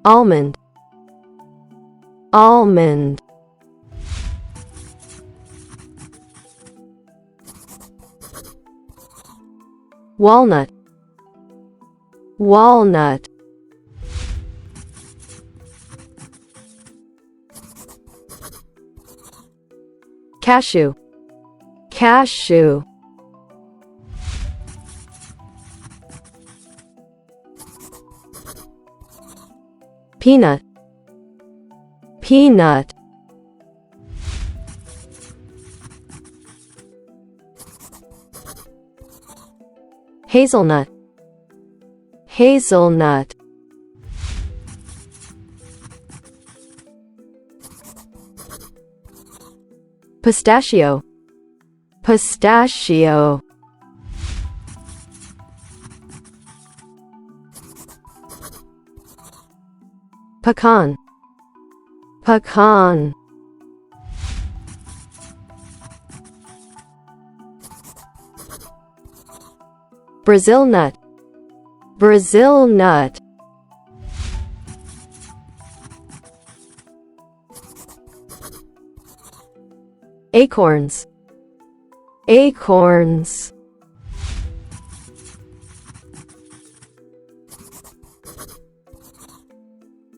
almond, almond. Walnut, walnut. Cashew, cashew. Peanut, peanut. Hazelnut, hazelnut. Pistachio, pistachio. Pecan, pecan. Brazil nut, Brazil nut. Acorns, acorns.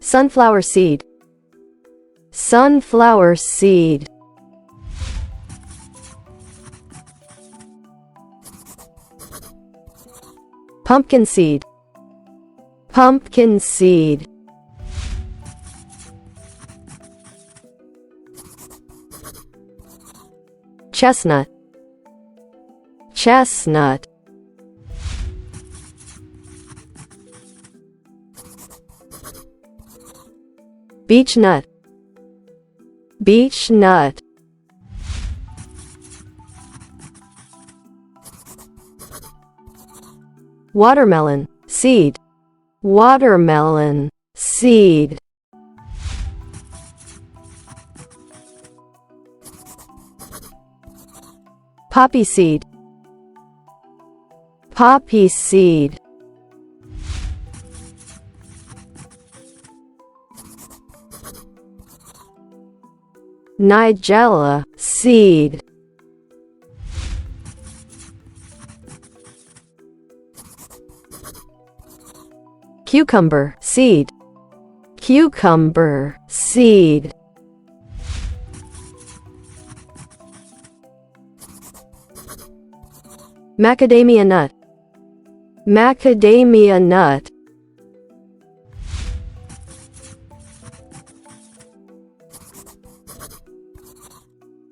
Sunflower seed, sunflower seed. Pumpkin seed, pumpkin seed. Chestnut, chestnut. Beech nut, beech nut. Watermelon seed, watermelon seed. Poppy seed, poppy seed. Nigella seed. Cucumber seed, cucumber seed. Macadamia nut, macadamia nut.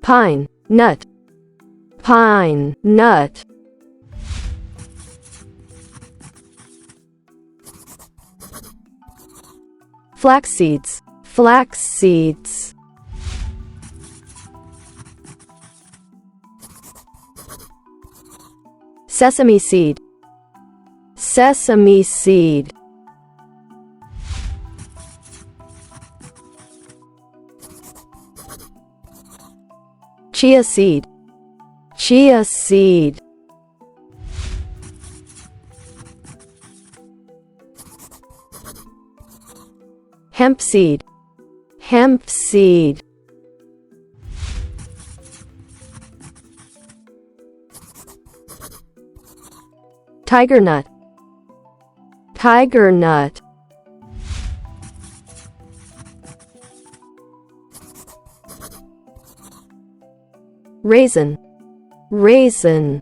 Pine nut, pine nut. Flax seeds, flax seeds. Sesame seed, sesame seed. Chia seed, chia seed. Hemp seed, hemp seed. Tiger nut, tiger nut. Raisin, raisin.